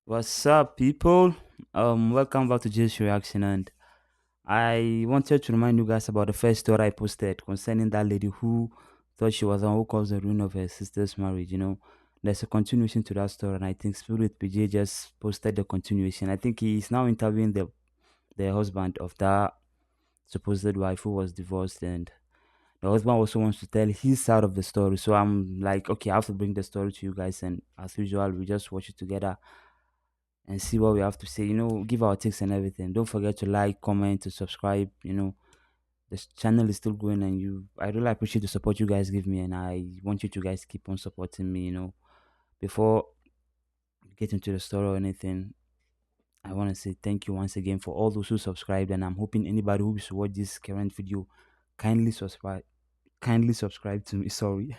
What's up, people? Welcome back to Jay's Reaction, and I wanted to remind you guys about the first story I posted concerning that lady who thought she was the one who caused the ruin of her sister's marriage. There's a continuation to that story, and I think Spirit PJ just posted the continuation. I think he is now interviewing the husband of that supposed wife who was divorced, and the husband also wants to tell his side of the story. So I'm like, okay, I have to bring the story to you guys, and as usual, we just watch it together and see what we have to say. Give our takes and everything. Don't forget to like, comment, to subscribe. This channel is still growing, and I really appreciate the support you guys give me, and I want you to guys keep on supporting me. Before we get into the story or anything, I want to say thank you once again for all those who subscribed, and I'm hoping anybody who wish to watch this current video kindly subscribe. Kindly subscribe to me. Sorry,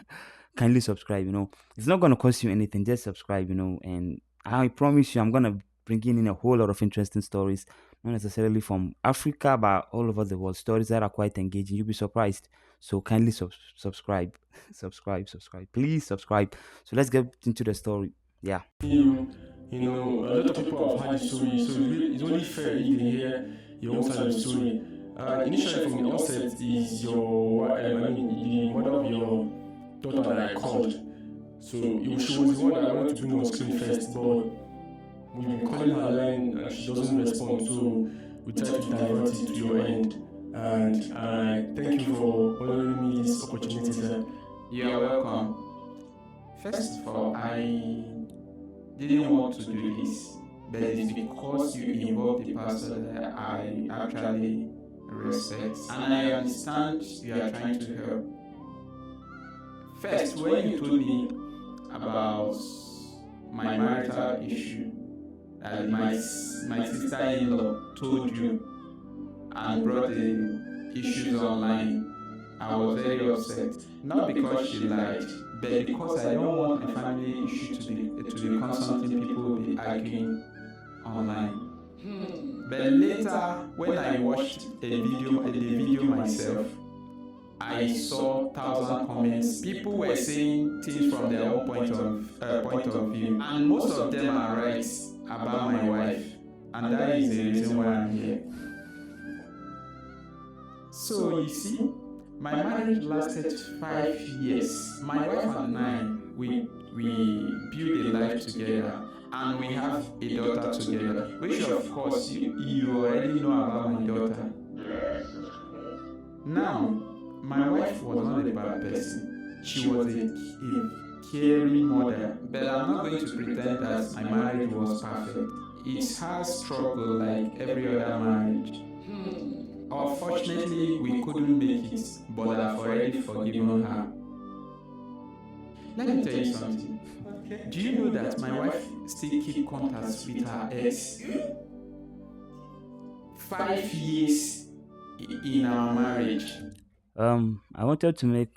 kindly subscribe. It's not gonna cost you anything. Just subscribe. And I promise you, I'm gonna bring in a whole lot of interesting stories, not necessarily from Africa, but all over the world. Stories that are quite engaging. You'll be surprised. So kindly subscribe, subscribe. Please subscribe. So let's get into the story. Yeah. A lot of people have had the story, so it's only fair if they hear your own side of the story. Initially, from the onset, is the mother of your daughter that I called. So she was the one that I wanted to bring on screen first, but we've been calling her line and she doesn't respond, so we tried to divert it to your end. And I thank you for honoring me this opportunity, sir. You are welcome. First of all, I didn't want to do this, but it's because you involved the pastor that I actually respect and I understand you are trying to help. First, when you told me about my marital issue, that my sister-in-law told you and brought the issues online, I was very upset. Not because she lied, but because I don't want my family issue to be constantly people will be arguing online. But later, when I watched the video myself, I saw thousand comments. People were saying things from their own point of view, and most of them are right about my wife, and that is the reason why I'm here. So you see, my marriage lasted 5 years. My wife and I, we built a life together, and we have a daughter together, which of course you already know about my daughter. Now, my wife was not a bad person. She was a caring mother, but I'm not going to pretend that my marriage was perfect. It has struggle like every other marriage. Unfortunately, we couldn't make it, but I've already forgiven her. Let me tell you something. Okay. Do you know that my wife still keep contact with her ex? 5 years in our marriage. I wanted to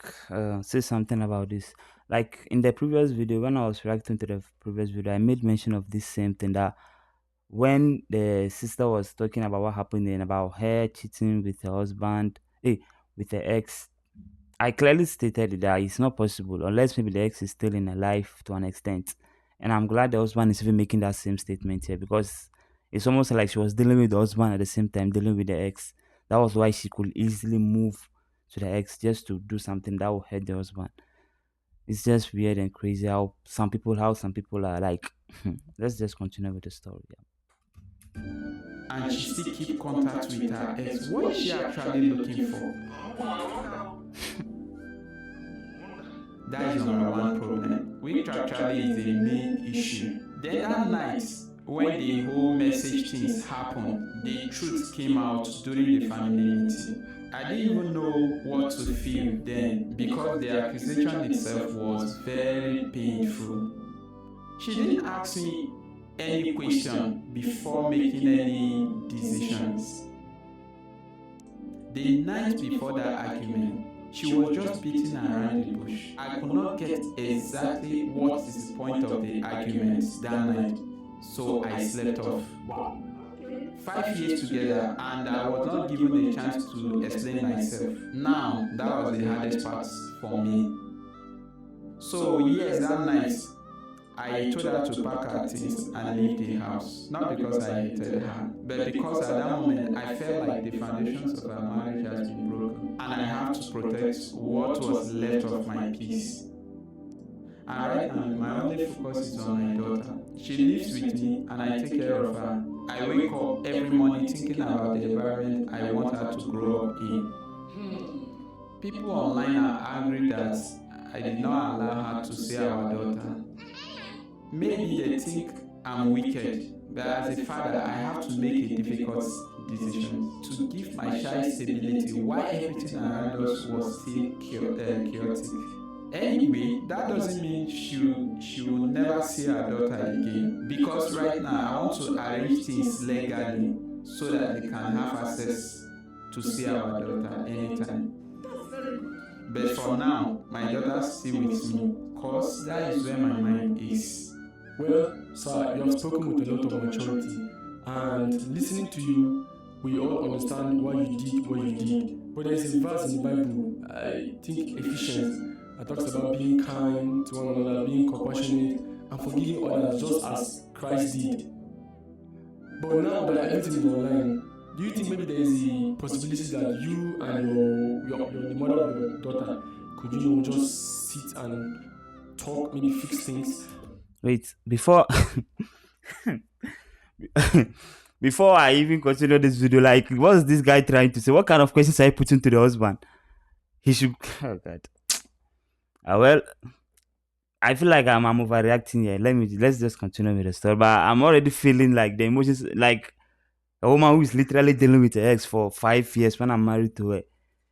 say something about this. Like in the previous video, when I was reacting to the previous video, I made mention of this same thing, that when the sister was talking about what happened and about her cheating with her husband, with her ex, I clearly stated that it's not possible unless maybe the ex is still in her life to an extent. And I'm glad the husband is even making that same statement here, because it's almost like she was dealing with the husband at the same time dealing with the ex. That was why she could easily move to the ex just to do something that will hurt the husband. It's just weird and crazy how some people are like. Let's just continue with the story. Yeah. And she still keep contact with her ex. What is she actually looking for? That is number one problem, which actually is the main issue. Then that night, when the whole message things happened, the truth came out during the family meeting. I didn't even know what to feel then, because the accusation itself was very painful. She didn't ask me any question before making any decisions. The night before that argument, she was just beating around the bush. I could not get exactly what is the point of the argument that night, so I slept off. 5 years together, and I was not given a chance to explain myself. Now, that was the hardest part for me. So yes, that night, I told her to pack her things and leave the house. Not because I hated her, but because at that moment I felt like the foundations of our marriage has been broken, and I have to protect what was left of my peace. And right now, my only focus is on my daughter. She lives with me and I take care of her. I wake up every morning thinking about the environment I want her to grow up in. People online are angry that I did not allow her to see our daughter. Maybe they think I'm wicked, but as a father, I have to make a difficult decision to give my child stability while everything around us was still chaotic. Anyway, that doesn't mean she will never see her daughter again, because right now I want to arrange things legally so that they can have access to see our daughter anytime. But for now, my daughter's still with me, cause that is where my mind is. Well, sir, you have spoken with a lot of maturity, and listening to you, we all understand why you did what you did. But there is a verse in the Bible, I think Ephesians, that talks about being kind to one another, being compassionate, and forgiving others just as Christ did. But now that everything is online, do you think maybe there is a possibility that you and the mother of your daughter could just sit and talk, maybe fix things? Wait, before before I even continue this video, like, what's this guy trying to say? What kind of questions are you putting to the husband? He should. Oh God. Well, I feel like I'm overreacting here. Let's just continue with the story. But I'm already feeling like the emotions, like a woman who is literally dealing with her ex for 5 years when I'm married to her,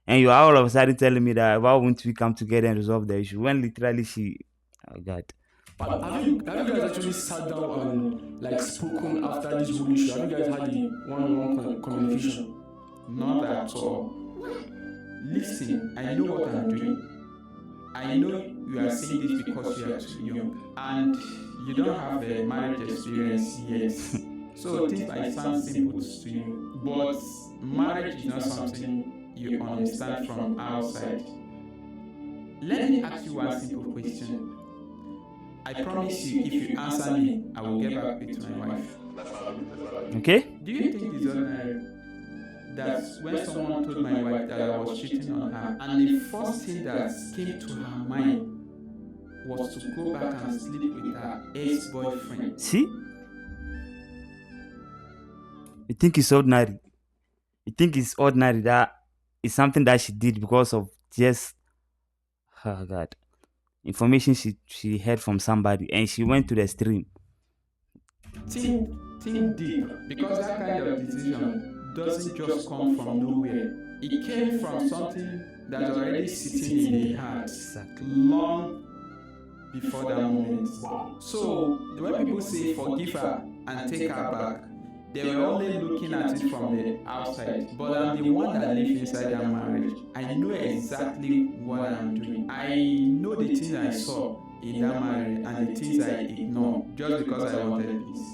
and you are all of a sudden telling me that why won't we come together and resolve the issue when literally she. Oh God. But have you guys actually sat down and like spoken after this whole issue? Have you guys had a one-on-one communication? Not at all. Listen, I know what I'm doing. I know you are saying this because you are too young and you don't have a marriage experience yet. So things might sound simple to you, but marriage is not something you understand from outside. Let me ask you one simple question. I promise you, if you answer me, I will get back with my wife. Okay? Do you think it's ordinary that when someone told my wife that I was cheating on her, and the first thing that came to her mind was to go back and sleep with her ex-boyfriend? See? You think it's ordinary? You think it's ordinary that it's something that she did because of just, oh God, information she heard from somebody and she went to the stream? Think deep, because that kind of decision doesn't just come from nowhere. It came from something that's already sitting in the heart long before that moment. So when people say forgive her and take her back, they were only looking at it from the outside. But I'm the one that lives inside that marriage. I know exactly what I'm doing. I know the things I saw in that marriage and the things I ignored just because I wanted peace.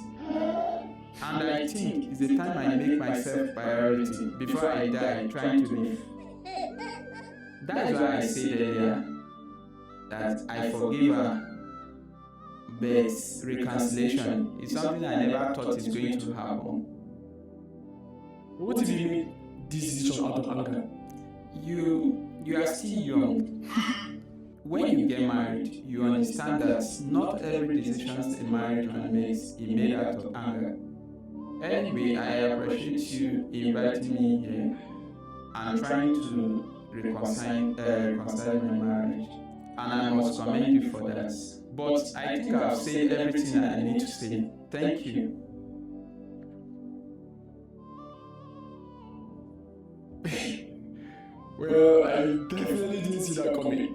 And I think it's the time I make myself priority before I die trying to live. That's why I said earlier that I forgive her, but reconciliation is something I never thought is going to happen. What if you made this decision out of anger? You are still young. When you get married, you understand that not every decision a marriage man makes is made out of anger. Anyway, I appreciate you inviting me here and trying to reconcile my marriage, and I must commend you for that. But I think I've said everything I need to say. Thank you. Well, I definitely didn't see that coming.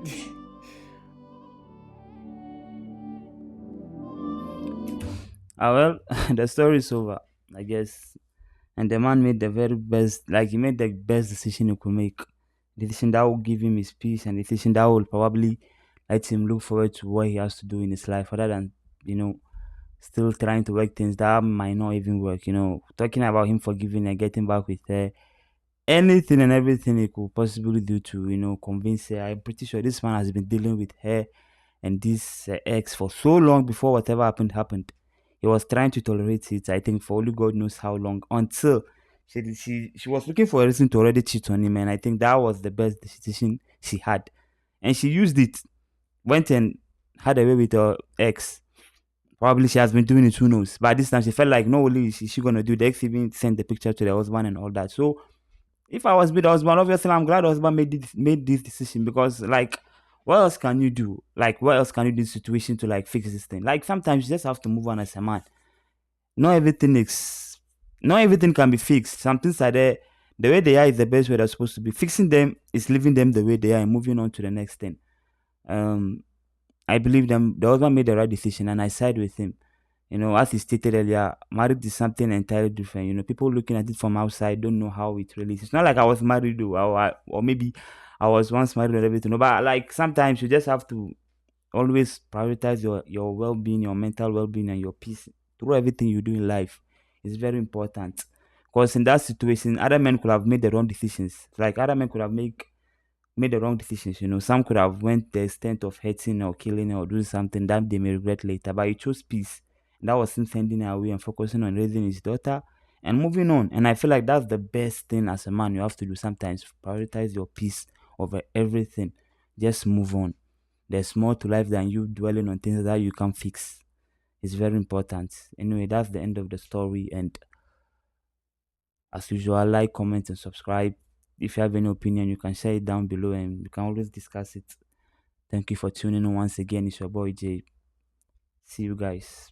Well, the story is over, I guess. And the man made the very best, like he made the best decision he could make. The decision that will give him his peace and the decision that will probably let him look forward to what he has to do in his life rather than, still trying to work things that might not even work. Talking about him forgiving and getting back with her, anything and everything he could possibly do to, convince her. I'm pretty sure this man has been dealing with her and this ex for so long before whatever happened. He was trying to tolerate it, I think, for only God knows how long, until she was looking for a reason to already cheat on him, and I think that was the best decision she had, and she used it. Went and had away with her ex. Probably she has been doing it, who knows? But this time she felt like, no only is she gonna do, the ex even sent the picture to the husband and all that. So if I was with the husband, obviously I'm glad the husband made this decision, because like, what else can you do? Like, what else can you do in this situation to like fix this thing? Like, sometimes you just have to move on as a man. Not everything is not everything can be fixed. Some things are there. The way they are is the best way they're supposed to be. Fixing them is leaving them the way they are and moving on to the next thing. Um, I believe them. The husband made the right decision, and I side with him. As he stated earlier, marriage is something entirely different. People looking at it from outside don't know how it really is. It's not like I was married, or maybe I was once married and everything. No, but like sometimes you just have to always prioritize your well-being, your mental well-being, and your peace through everything you do in life. It's very important, because in that situation, other men could have made the wrong decisions. Like, other men could have made the wrong decisions. Some could have went the extent of hurting or killing or doing something that they may regret later. But he chose peace. And that was him sending her away and focusing on raising his daughter and moving on. And I feel like that's the best thing as a man you have to do sometimes. Prioritize your peace over everything. Just move on. There's more to life than you dwelling on things that you can fix. It's very important. Anyway, that's the end of the story. And as usual, like, comment, and subscribe. If you have any opinion, you can share it down below and we can always discuss it. Thank you for tuning in once again. It's your boy Jay. See you guys.